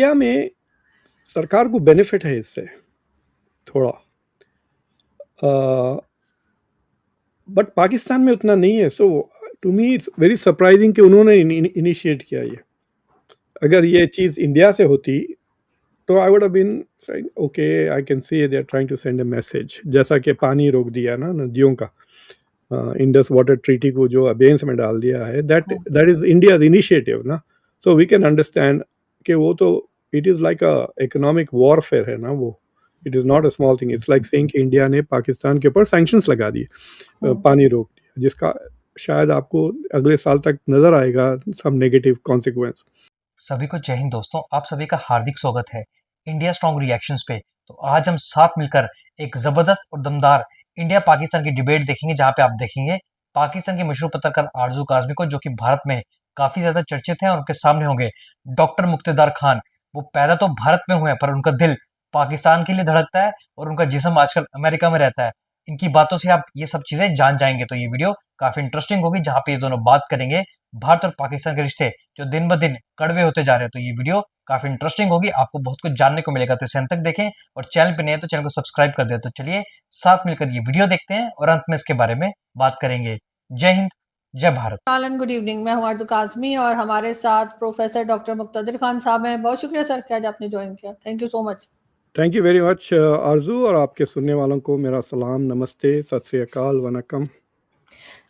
India में सरकार को बेनिफिट है इससे थोड़ा, बट पाकिस्तान में उतना नहीं है। So to me it's very surprising कि उन्होंने इनिशिएट किया ये। अगर ये चीज़ इंडिया से होती तो I would have been okay, I can see they are trying to send a message, जैसा कि पानी रोक दिया ना नदियों का, इंडस वाटर ट्रीटी को जो अबेंस में डाल दिया है, that hmm, that is India initiative ना। सो वी कैन अंडरस्टैंड कि वो तो it is like a economic warfare है ना वो। It is not a small thing. It's like saying कि इंडिया ने पाकिस्तान के ऊपर सैंक्शंस लगा दिए, हम्म। पानी रोक दिया, जिसका शायद आपको अगले साल तक नजर आएगा सब नेगेटिव कॉन्सिक्वेंस। सभी को जय हिंद दोस्तों, आप सभी का हार्दिक स्वागत है इंडिया स्ट्रॉन्ग रिएक्शंस पे। तो आज हम साथ मिलकर एक जबरदस्त और दमदार इंडिया पाकिस्तान की डिबेट देखेंगे, जहां पे आप देखेंगे पाकिस्तान के मशहूर पत्रकार आरजू काज़मी को, जो कि भारत में काफी ज्यादा चर्चित हैं, और उनके सामने होंगे डॉक्टर मुक्तेदार खान। वो पैदा तो भारत में हुए हैं, पर उनका दिल पाकिस्तान के लिए धड़कता है और उनका जिस्म आजकल अमेरिका में रहता है। इनकी बातों से आप ये सब चीजें जान जाएंगे। तो ये वीडियो काफी इंटरेस्टिंग होगी, जहां पे ये दोनों बात करेंगे भारत और पाकिस्तान के रिश्ते जो दिन ब दिन कड़वे होते जा रहे हैं। तो ये वीडियो काफी इंटरेस्टिंग होगी, आपको बहुत कुछ जानने को मिलेगा। तो इसे अंत तक देखें, और चैनल पे नए हैं तो चैनल को सब्सक्राइब कर दे। तो चलिए साथ मिलकर ये वीडियो देखते हैं और अंत में इसके बारे में बात करेंगे। जय हिंद, जय भारत। And good evening. मैं हूं आरजू काज़मी और हमारे साथ प्रोफेसर डॉक्टर मुक्तदिर खान साहब हैं। बहुत शुक्रिया सर कि आज आपने ज्वाइन किया। Thank you so much. Thank you very much आरजू, और आपके सुनने वालों को मेरा सलाम, नमस्ते, सत श्री अकाल, vanakkam.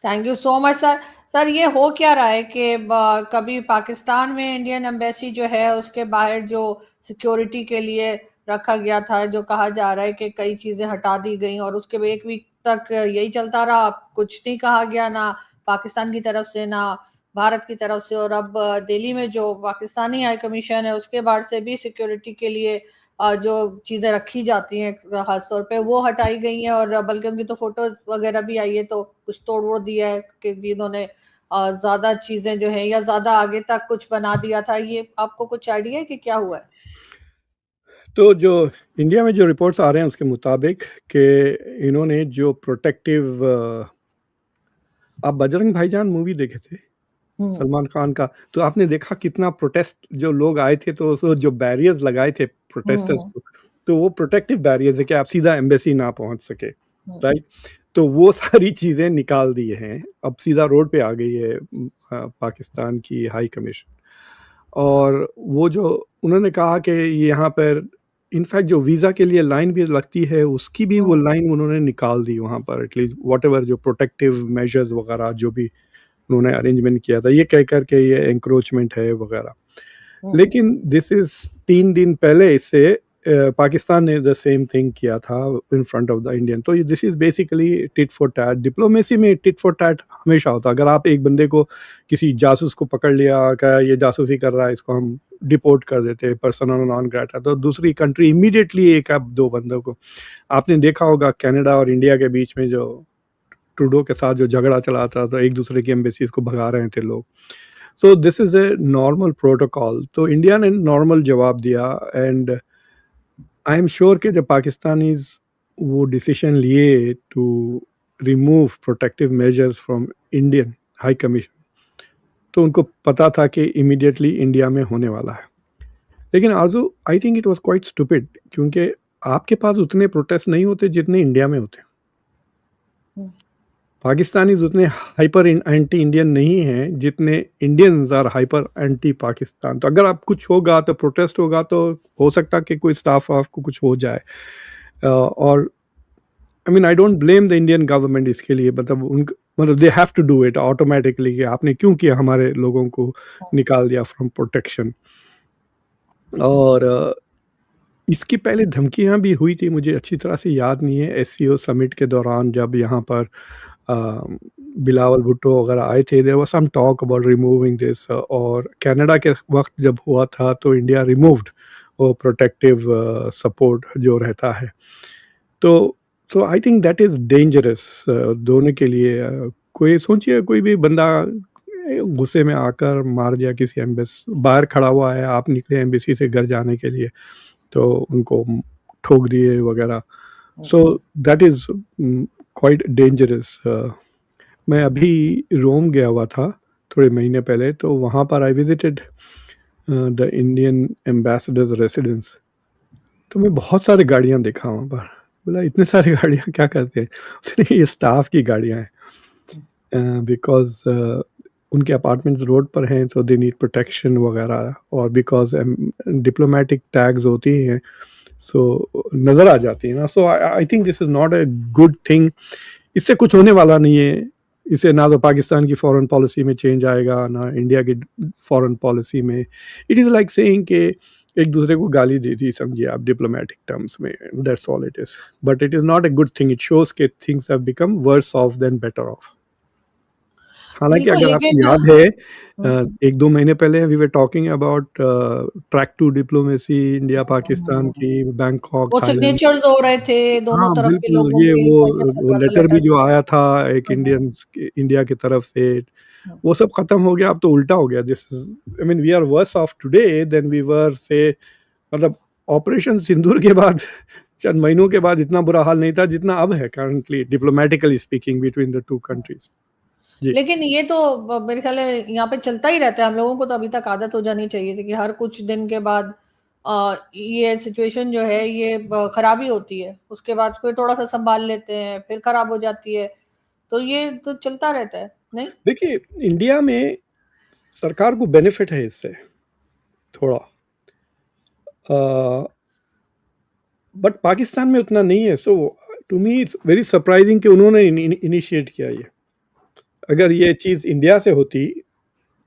Thank you so much sir. Sir, ये हो क्या रहा है कि कभी पाकिस्तान में इंडियन एम्बेसी जो है उसके बाहर जो सिक्योरिटी के लिए रखा गया था, जो कहा जा रहा है कि कई चीजें हटा दी गई और उसके बाद एक वीक तक यही चलता रहा, कुछ नहीं कहा गया ना पाकिस्तान की तरफ से ना भारत की तरफ से। और अब दिल्ली में जो पाकिस्तानी हाई कमीशन है उसके बाहर से भी सिक्योरिटी के लिए जो चीजें रखी जाती हैं खास तौर पे वो हटाई गई हैं, और बल्कि उनकी तो फोटो वगैरह भी आई है, तो कुछ तोड़ वोड़ दिया है कि जिन्होंने ज्यादा चीजें जो है या ज्यादा आगे तक कुछ बना दिया था। ये आपको कुछ आइडिया है कि क्या हुआ है? तो जो इंडिया में जो रिपोर्ट्स आ रहे हैं उसके मुताबिक कि इन्होंने जो प्रोटेक्टिव, आप बजरंग भाईजान मूवी देखे थे हम्म। सलमान खान का, तो आपने देखा कितना प्रोटेस्ट जो लोग आए थे, तो उस जो बैरियर्स लगाए थे प्रोटेस्टर्स हम्म। को, तो वो प्रोटेक्टिव बैरियर्स है कि आप सीधा एम्बेसी ना पहुंच सके, हम्म। राइट। तो वो सारी चीज़ें निकाल दी हैं, अब सीधा रोड पे आ गई है पाकिस्तान की हाई कमीशन। और वो जो उन्होंने कहा कि यहाँ पर इनफैक्ट जो वीज़ा के लिए लाइन भी लगती है, उसकी भी वो हम्म। लाइन उन्होंने निकाल दी वहाँ पर, एटलीस्ट वॉट एवर जो प्रोटेक्टिव मेजर्स वगैरह जो भी उन्होंने अरेंजमेंट किया था, ये कह कर के ये एंक्रोचमेंट है वगैरह। हम्म। लेकिन दिस इज 3 दिन पहले इससे पाकिस्तान ने द सेम थिंग किया था in front of the Indian. तो this is basically tit for tat. Diplomacy में टिट फॉर टैट हमेशा होता है। अगर आप एक बंदे को, किसी जासूस को पकड़ लिया, क्या ये जासूसी कर रहा है, इसको हम डिपोर्ट कर देते हैं, पर्सना नॉन ग्रेटा, तो दूसरी कंट्री इमीडिएटली एक अब दो बंदों को, आपने देखा होगा कनाडा और इंडिया के बीच में जो ट्रूडो के साथ जो झगड़ा चला था, तो एक दूसरे की एम्बेसीज को भगा रहे थे लोग। So this is a normal protocol. तो इंडिया ने नॉर्मल जवाब दिया, एंड आई एम श्योर कि जब पाकिस्तानीज वो डिसीजन लिए to remove protective measures from Indian high commission, तो उनको पता था कि इमीडिएटली इंडिया में होने वाला है। लेकिन आजू I think it was quite stupid, क्योंकि आपके पास उतने प्रोटेस्ट नहीं होते जितने इंडिया में होते। हम्म। पाकिस्तानी उतने हाइपर एंटी इंडियन नहीं हैं जितने Indians are hyper anti Pakistan. तो अगर आप कुछ होगा तो प्रोटेस्ट होगा, तो हो सकता कि कोई स्टाफ ऑफ को कुछ हो जाए। और I mean I don't blame the Indian government इसके लिए, मतलब they have to do it automatically कि आपने क्यों किया हमारे लोगों को निकाल दिया फ्रॉम प्रोटेक्शन। और इसकी पहले धमकियां भी हुई थी, मुझे अच्छी तरह से याद नहीं है, एससीओ समिट के दौरान जब यहाँ पर बिलावल भुट्टो वगैरह आए थे, there was some talk about removing this. और कनाडा के वक्त जब हुआ था तो इंडिया रिमूव्ड वो प्रोटेक्टिव सपोर्ट जो रहता है। तो तो I think that is dangerous दोनों के लिए। कोई सोचिए, कोई भी बंदा गुस्से में आकर मार दिया किसी एम्बेस, बाहर खड़ा हुआ है, आप निकले एम्बेसी से घर जाने के लिए, तो उनको ठोक दिए वगैरह। So that is quite dangerous. मैं अभी रोम गया हुआ था थोड़े महीने पहले, तो वहाँ पर I visited the Indian ambassadors residence, तो मैं बहुत सारी गाड़ियाँ देखा वहाँ पर। बोला इतने सारी गाड़ियाँ क्या करते हैं? उसने ये स्टाफ की गाड़ियाँ हैं, बिकॉज़ उनके अपार्टमेंट्स रोड पर हैं तो दे नीड प्रोटेक्शन वगैरह, और बिकॉज़ डिप्लोमेटिक टैग्स होती हैं, सो नज़र आ जाती है ना। So I think this is not a good thing. इससे कुछ होने वाला नहीं है। इससे ना तो पाकिस्तान की फॉरेन पॉलिसी में चेंज आएगा, ना इंडिया की फॉरेन पॉलिसी में। इट इज़ लाइक सेइंग कि एक दूसरे को गाली दे दी, समझिए आप, डिप्लोमेटिक टर्म्स में। That's all it is, but it is not a good thing. It shows कि things have become worse off than better off. हालांकि बिल्कुल, अगर आपको लेकिन याद है, हम्म, 1-2 महीने पहले we were talking about track two diplomacy, India Pakistan hmm, की, बैंकॉक, वो थाईलैंड। सिग्नेचर्स हो रहे थे दोनों हाँ, तरफ के बिल्कुल, लोगों ये के, बढ़िया वो चल रहा था लेटर भी लेटर। जो आया था एक इंडिया की तरफ से, वो सब खत्म हो गया। अब तो उल्टा हो गया। This is, I mean, we are worse off today than we were say, मतलब ऑपरेशन सिंदूर के बाद चंद महीनों के बाद इतना बुरा हाल नहीं था जितना अब है currently, diplomatically speaking, between the two countries. जी। लेकिन ये तो मेरे ख्याल है यहाँ पे चलता ही रहता है। हम लोगों को तो अभी तक आदत हो जानी चाहिए थी कि हर कुछ दिन के बाद ये सिचुएशन जो है ये खराबी होती है, उसके बाद फिर थोड़ा सा संभाल लेते हैं, फिर खराब हो जाती है। तो ये तो चलता रहता है, नहीं? देखिए, इंडिया में सरकार को बेनिफिट है इससे थोड़ा, बट पाकिस्तान में उतना नहीं है। So to me it's very surprising कि उन्होंने इनिशिएट किया ये। अगर ये चीज़ इंडिया से होती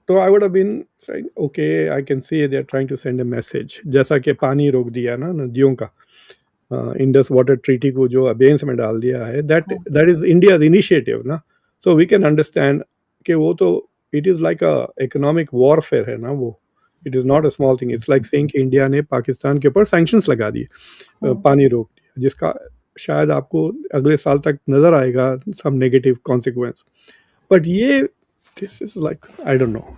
तो I would have been okay, I can see they are trying to send a message. जैसा कि पानी रोक दिया ना नदियों का, इंडस वाटर ट्रीटी को जो अबेंस में डाल दिया है, that hmm, that is India initiative ना। सो वी कैन अंडरस्टैंड कि वो तो, it is like a economic warfare है ना वो। It is not a small thing. It's like saying कि इंडिया ने पाकिस्तान के ऊपर सैंक्शंस लगा दिए, हम्म। पानी रोक दिया, जिसका शायद आपको अगले साल तक नजर आएगा सम नेगेटिव कॉन्सिक्वेंस। बट ये, this is like, I don't no.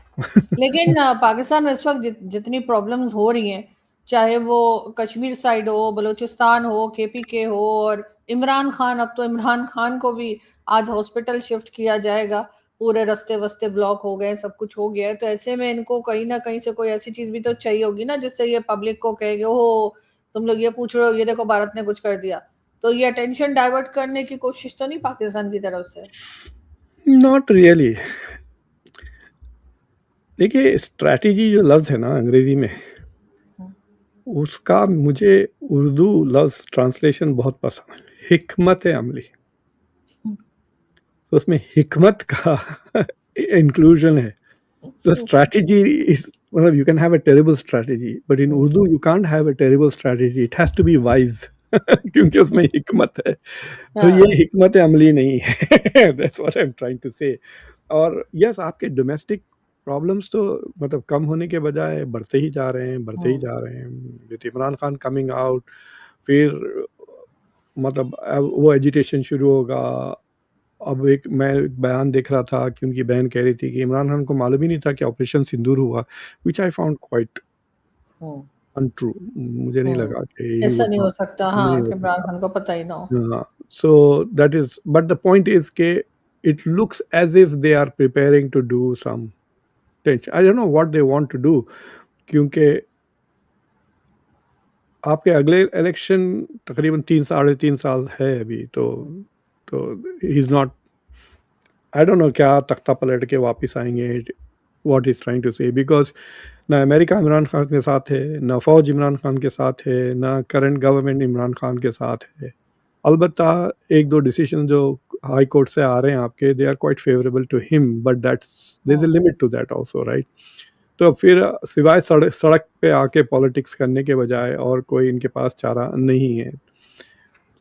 लेकिन पाकिस्तान में इस वक्त जितनी प्रॉब्लम्स हो रही हैं, चाहे वो कश्मीर साइड हो, बलूचिस्तान हो, केपीके हो, और इमरान खान, अब तो इमरान खान को भी आज हॉस्पिटल शिफ्ट किया जाएगा। पूरे रास्ते वस्ते ब्लॉक हो गए, सब कुछ हो गया है। तो ऐसे में इनको कहीं ना कहीं से कोई ऐसी चीज भी तो चाहिए होगी ना, जिससे ये पब्लिक को कहेंगे ओहो तुम लोग ये पूछ रहे हो, ये देखो भारत ने कुछ कर दिया। तो ये अटेंशन डाइवर्ट करने की कोशिश तो नहीं पाकिस्तान की तरफ से? Not really. देखिए, स्ट्रैटेजी जो लफ्ज़ है ना अंग्रेजी में, उसका मुझे उर्दू लफ्ज़ ट्रांसलेशन बहुत पसंद है, हिकमत अमली। तो उसमें हिकमत का इंक्लूजन है। So strategy is, well, you can have a terrible strategy, but in Urdu you can't have a terrible strategy. It has to be wise, क्योंकि उसमें हिकमत है। तो ये हाँ। हिकमत अमली नहीं है। That's what I'm trying to say. और यस, आपके डोमेस्टिक प्रॉब्लम्स तो मतलब कम होने के बजाय बढ़ते ही जा रहे हैं, बढ़ते ही जा रहे हैं। With Imran Khan coming out, फिर मतलब अब वो एजिटेशन शुरू होगा। अब एक मैं बयान देख रहा था कि उनकी बहन कह रही थी कि इमरान खान को मालूम ही नहीं था कि ऑपरेशन सिंदूर हुआ, which I found quite hmm. Untrue. मुझे नहीं हम्म। लगा कि ही ऐसा वुड नहीं हो नॉट, सकता, नहीं हाँ, हो कि इमरान सकता। खान को पता ही ना हो। हाँ, so that is, but the point is के it looks as if they are preparing to do some tension. I don't know what they want to do, क्योंकि आपके अगले इलेक्शन तकरीबन 3 साढ़े 3 साल है अभी, तो ही is not, I don't no क्या तख्ता पलट के वापस आएंगे, व्हाट इज ट्राइंग टू से, बिकॉज ना अमेरिका इमरान खान के साथ है, ना फौज इमरान खान के साथ है, ना करंट गवर्नमेंट इमरान खान के साथ है। अलबत्ता एक दो डिसीजन जो हाई कोर्ट से आ रहे हैं आपके, they are quite favourable to him, but that's, there is a limit to that also, right. तो फिर सिवाय सड़क सड़क पे आके पॉलिटिक्स करने के बजाय और कोई इनके पास चारा नहीं है।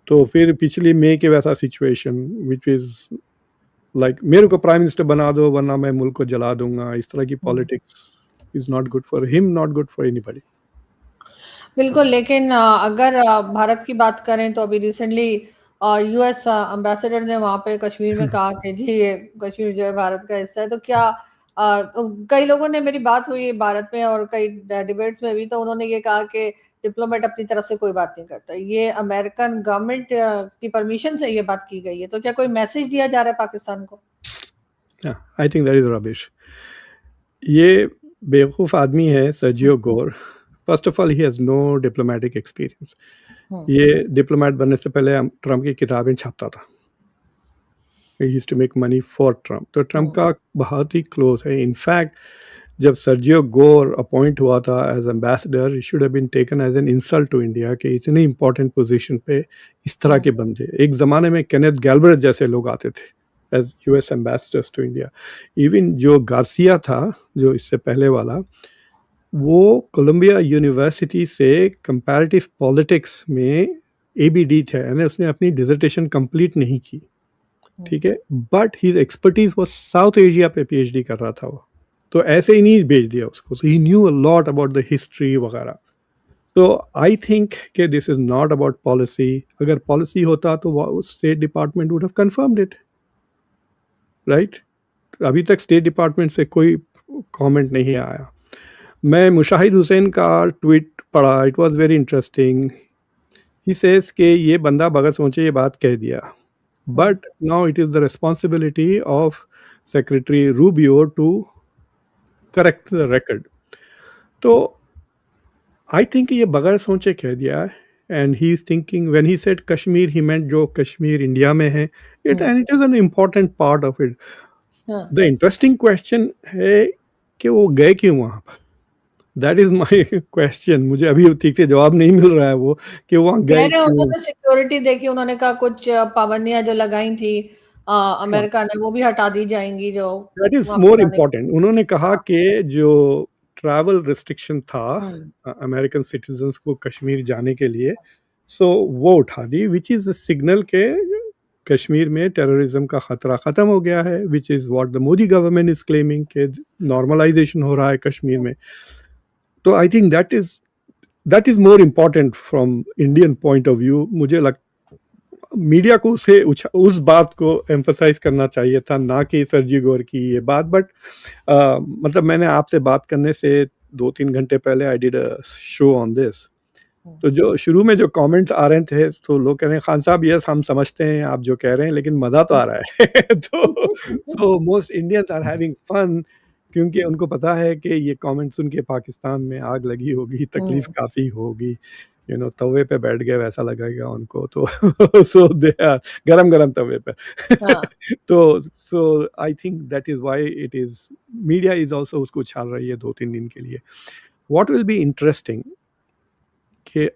तो फिर पिछली मई के वैसा सिचुएशन विच इज लाइक मेरे को प्राइम मिनिस्टर बना दो वरना मैं मुल्क को जला दूंगा, इस तरह की politics is not good for him, not good for anybody. बिल्कुल, लेकिन अगर भारत की बात करें तो अभी रिसेंटली यूएस एम्बेसडर ने वहाँ पे कश्मीर में कहा कि जी ये कश्मीर जो है भारत का हिस्सा है। तो क्या कई लोगों ने, मेरी बात हुई भारत में और कई डिबेट्स में भी, तो उन्होंने ये कहा कि डिप्लोमेट अपनी तरफ से कोई बात नहीं करता, ये अमेरिकन गवर्नमेंट की परमिशन से ये बात की गई है। तो क्या कोई मैसेज दिया जा रहा है पाकिस्तान को? I think that is rubbish. ये बेवकूफ़ आदमी है Sergio Gor. First of all he has no diplomatic experience. ये डिप्लोमेट बनने से पहले ट्रम्प की किताबें छापता था। He used to make money for Trump. तो ट्रम्प का बहुत ही क्लोज है। इनफैक्ट जब सर्जियो गोर अपॉइंट हुआ था as ambassador, should have been taken as an insult to India कि इतने इंपॉर्टेंट पोजीशन पे इस तरह के बंदे। एक ज़माने में केनेथ गैल्ब्रेथ जैसे लोग आते थे as US ambassadors to India. Even जो गार्सिया था, जो इससे पहले वाला, वो कोलंबिया यूनिवर्सिटी से कंपैरेटिव पॉलिटिक्स में एबीडी थे, यानी उसने अपनी डिसर्टेशन कंप्लीट नहीं की, ठीक है, बट हिज एक्सपर्टीज वो साउथ एशिया पे पीएचडी कर रहा था वो। तो ऐसे ही नहीं भेज दिया उसको। He knew a lot about the history वगैरह। तो आई थिंक कि this is not about policy. अगर पॉलिसी होता तो state department would have confirmed it, right. अभी तक स्टेट डिपार्टमेंट से कोई कमेंट नहीं आया। मैं मुशाहिद हुसैन का ट्वीट पढ़ा, it was very interesting. He says कि ये बंदा बगैर सोचे ये बात कह दिया, but now it is the responsibility of secretary Rubio to correct the record. तो आई थिंक ये बगैर सोचे कह दिया है। And he is thinking when he said Kashmir, he meant जो कश्मीर इंडिया में है, it and it is an important part of it. The interesting question है कि वो गए क्यों वहाँ पर। That is my question. मुझे अभी ठीक से जवाब नहीं मिल रहा है वो कि वहाँ गए क्यों। उन्होंने सिक्योरिटी देखी, उन्होंने कहा कुछ पाबंदियां जो लगाई थी अमेरिका ने वो भी हटा दी जाएंगी। जो दैट इज मोर इम्पोर्टेंट। उन्होंने कहा कि जो ट्रैवल रिस्ट्रिक्शन था अमेरिकन सिटीजन्स को कश्मीर जाने के लिए, सो वो उठा दी, विच इज़ अ सिग्नल के कश्मीर में टेररिज्म का खतरा ख़त्म हो गया है, which is what the Modi government is claiming कि नॉर्मलाइजेशन हो रहा है कश्मीर में। तो I think that is more important from Indian point of view. मुझे मीडिया को उस बात को एम्फसाइज करना चाहिए था, ना कि सरजी गौर की ये बात। बट मतलब मैंने आपसे बात करने से 2-3 घंटे पहले I did a show on this. तो जो शुरू में जो कमेंट्स आ रहे थे, तो लोग कह रहे हैं खान साहब यस हम समझते हैं आप जो कह रहे हैं, लेकिन मज़ा तो आ रहा है। तो so most Indians are having fun, क्योंकि उनको पता है कि ये कमेंट सुन के पाकिस्तान में आग लगी होगी, तकलीफ काफ़ी होगी, तवे पे बैठ गए वैसा लगेगा उनको। तो सो दे आर गरम तवे पे। तो so I think that is why it is media is also उसको उछाल रही है 2-3 दिन के लिए। व्हाट विल बी इंटरेस्टिंग कि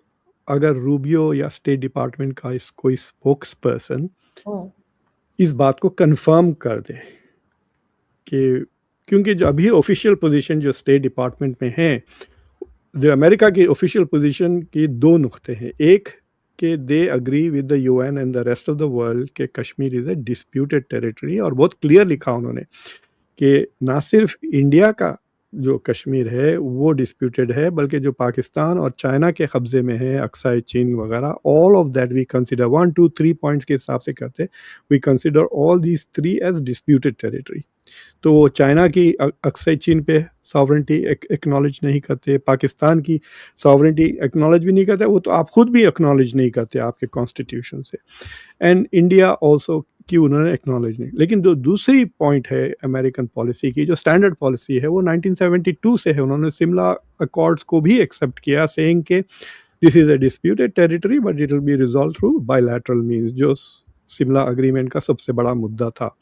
अगर रूबियो या स्टेट डिपार्टमेंट का कोई स्पोक्स पर्सन इस बात को कंफर्म कर दे कि, क्योंकि जो अभी ऑफिशियल पोजीशन जो स्टेट डिपार्टमेंट में है, जो अमेरिका की ऑफिशियल पोजीशन की 2 नुक्ते हैं। एक कि they agree with the UN and the rest of the world कि Kashmir is a disputed territory, और बहुत क्लियर लिखा उन्होंने कि ना सिर्फ इंडिया का जो कश्मीर है वो डिस्प्यूटेड है, बल्कि जो पाकिस्तान और चाइना के कब्जे में है, अक्साई चीन वगैरह, all of that we consider 1, 2, 3 points के हिसाब से करते, we consider all these 3 as disputed territory. तो वो चाइना की अक्साई चीन पे सॉवरेंटी एक्नॉलेज नहीं करते, पाकिस्तान की सॉवरेंटी एक्नॉलेज भी नहीं करते, वो तो आप खुद भी एक्नॉलेज नहीं करते आपके कॉन्स्टिट्यूशन से, एंड इंडिया ऑल्सो की उन्होंने एक्नॉलेज नहीं। लेकिन जो दूसरी पॉइंट है अमेरिकन पॉलिसी की, जो स्टैंडर्ड पॉलिसी है, वो 1972 से है। उन्होंने शिमला अकॉर्ड्स को भी एक्सेप्ट किया, सेइंग के this is a disputed territory but it will be resolve through bilateral means, जो शिमला अग्रीमेंट का सबसे बड़ा मुद्दा था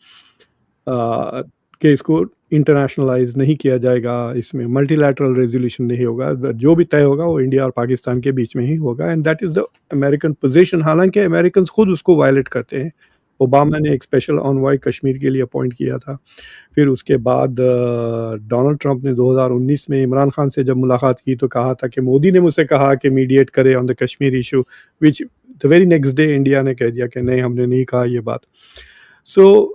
कि इसको इंटरनेशनलाइज नहीं किया जाएगा, इसमें मल्टीलैटरल रेजोल्यूशन नहीं होगा, जो भी तय होगा वो इंडिया और पाकिस्तान के बीच में ही होगा, and that is the American position. हालांकि अमेरिकन खुद उसको वायलेट करते हैं। ओबामा ने एक स्पेशल ऑनवॉय कश्मीर के लिए अपॉइंट किया था। फिर उसके बाद डोनाल्ड ट्रंप ने 2019 में इमरान खान से जब मुलाकात की तो कहा था कि मोदी ने मुझसे कहा कि मीडिएट करे on the Kashmir issue, which the very next day India ने कह दिया कि नहीं, हमने नहीं कहा ये बात। सो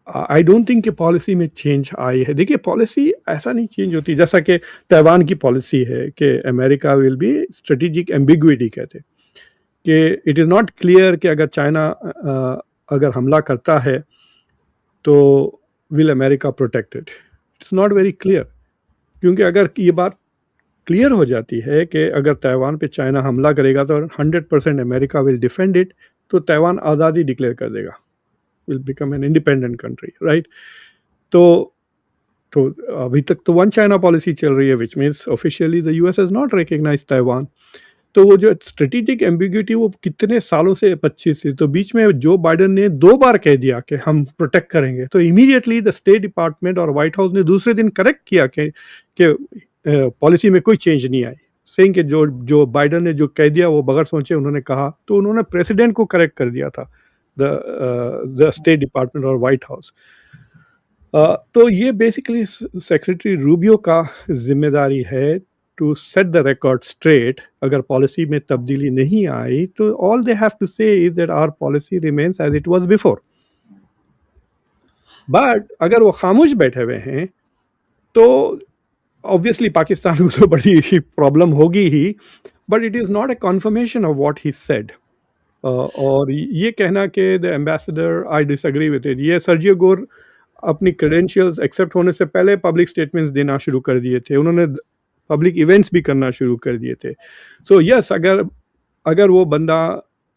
आई डोंट थिंक कि पॉलिसी में चेंज आई है। देखिए, पॉलिसी ऐसा नहीं चेंज होती, जैसा कि ताइवान की पॉलिसी है कि America will be strategic ambiguity कहते, कि इट इज़ नॉट क्लियर कि अगर चाइना अगर हमला करता है तो will America protected, it's not very clear. क्योंकि अगर ये बात क्लियर हो जाती है कि अगर ताइवान पे चाइना हमला करेगा तो 100% अमेरिका विल डिफेंड इट, तो ताइवान आज़ादी डिक्लेयर कर देगा, will become an independent country, right? तो तो अभी तक तो वन चाइना पॉलिसी चल रही है, which means officially the US has not recognise Taiwan. तो वो जो स्ट्रेटेजिक एम्बिग्यूटी वो कितने सालों से 25 से, तो बीच में जो बाइडेन ने 2 बार कह दिया कि हम प्रोटेक्ट करेंगे, तो इमीडिएटली द स्टेट डिपार्टमेंट और व्हाइट हाउस ने दूसरे दिन करेक्ट किया कि पॉलिसी में कोई चेंज नहीं आई, सेइंग कि जो बाइडेन ने जो कह दिया वो बगैर सोचे उन्होंने कहा, तो उन्होंने प्रेसिडेंट को करेक्ट कर दिया था, द स्टेट डिपार्टमेंट और व्हाइट हाउस। तो ये बेसिकली सेक्रेटरी रूबियो का जिम्मेदारी है to set the record straight. अगर पॉलिसी में तब्दीली नहीं आई तो all they have to say is that our policy remains as it was before. But अगर वो खामोश बैठे हुए हैं तो ऑब्वियसली पाकिस्तान को तो बड़ी प्रॉब्लम होगी ही, but it is not a confirmation of what he said. और ये कहना कि the ambassador, I disagree with it. ये सर्जियो गोर अपनी क्रेडेंशियल्स एक्सेप्ट होने से पहले पब्लिक स्टेटमेंट्स देना शुरू कर दिए थे, उन्होंने पब्लिक इवेंट्स भी करना शुरू कर दिए थे। सो यस, अगर वो बंदा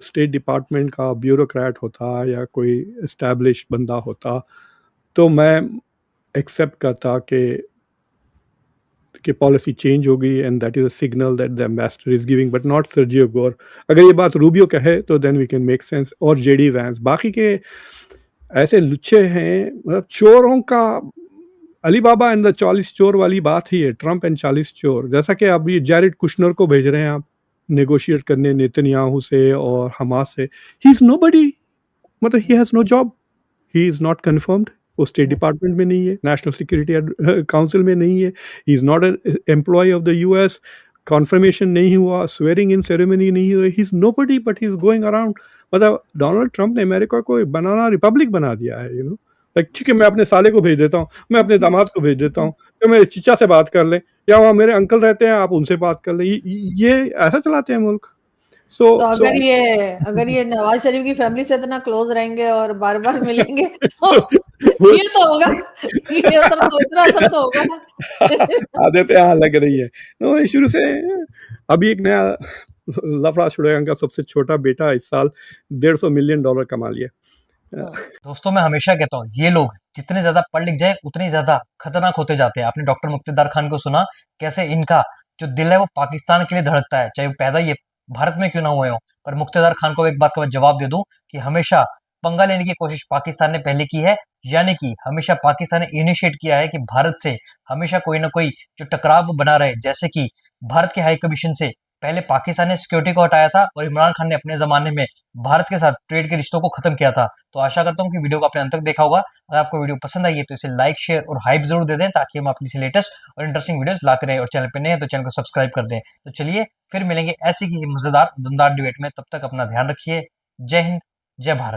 स्टेट डिपार्टमेंट का ब्यूरोक्रेट होता या कोई एस्टैब्लिश बंदा होता तो मैं एक्सेप्ट करता कि पॉलिसी चेंज होगी and that is a signal that the ambassador is giving, but not Sergio Gor. अगर ये बात रूबियो कहे तो then we can make sense, और जेडी वैंस। बाकी के ऐसे लुच्चे हैं, मतलब चोरों का अली बाबा एंड द 40 चोर वाली बात ही है, ट्रंप एंड 40 चोर। जैसा कि अब ये जैरेड कुशनर को भेज रहे हैं आप नेगोशिएट करने नेतन्याहू से और हमास से, ही इज नोबडी, मतलब he has no job, he is not confirmed, वो स्टेट डिपार्टमेंट में नहीं है, नेशनल सिक्योरिटी काउंसिल में नहीं है, he is not an employ of the US, confirmation नहीं हुआ, स्वेरिंग इन सेरेमनी नहीं हुई, he is nobody but he is going around. मतलब डोनाल्ड ट्रंप ने अमेरिका को एक बनाना रिपब्लिक बना दिया है, यू नो। लाइक ठीक है, मैं अपने साले को भेज देता हूँ, मैं अपने दामाद को भेज देता हूँ, तो मेरे चिचा से बात कर लें, या वहाँ मेरे अंकल रहते हैं आप उनसे बात कर लें। ये ऐसा चलाते हैं मुल्क। तो अगर ये नवाज शरीफ की फैमिली से इतना क्लोज रहेंगे और बार बार मिलेंगे तो ये तो होगा, ये असर तो होगा ना। आदत यहाँ लग रही है। नो, शुरू से अभी एक नया लफड़ा छुड़ेगा का सबसे छोटा बेटा इस साल $150 मिलियन कमा लिया। दोस्तों, मैं हमेशा कहता हूँ ये लोग जितने ज्यादा पढ़ लिख जाए उतने ज्यादा खतरनाक होते जाते हैं। आपने डॉक्टर मुक्तिदार खान को सुना, कैसे इनका जो दिल है वो पाकिस्तान के लिए धड़कता है, चाहे वो पैदा ये भारत में क्यों ना हुए हो। पर मुक्तिदार खान को एक बात का मैं जवाब दे दूं कि हमेशा पंगा लेने की कोशिश पाकिस्तान ने पहले की है, यानी कि हमेशा पाकिस्तान ने इनिशिएट किया है कि भारत से हमेशा कोई ना कोई जो टकराव बना रहे। जैसे कि भारत के हाई कमीशन से पहले पाकिस्तान ने सिक्योरिटी को हटाया था और इमरान खान ने अपने जमाने में भारत के साथ ट्रेड के रिश्तों को खत्म किया था। तो आशा करता हूँ कि वीडियो को आपने अंत तक देखा होगा। अगर आपको वीडियो पसंद आई है तो इसे लाइक, शेयर और हाइप जरूर दे दें, ताकि हम अपनी लेटेस्ट और इंटरेस्टिंग वीडियोस लाते रहें। और चैनल पे नए हैं तो चैनल को सब्सक्राइब कर दें। तो चलिए फिर मिलेंगे ऐसी किसी मजेदार दमदार डिबेट में, तब तक अपना ध्यान रखिए। जय हिंद, जय भारत।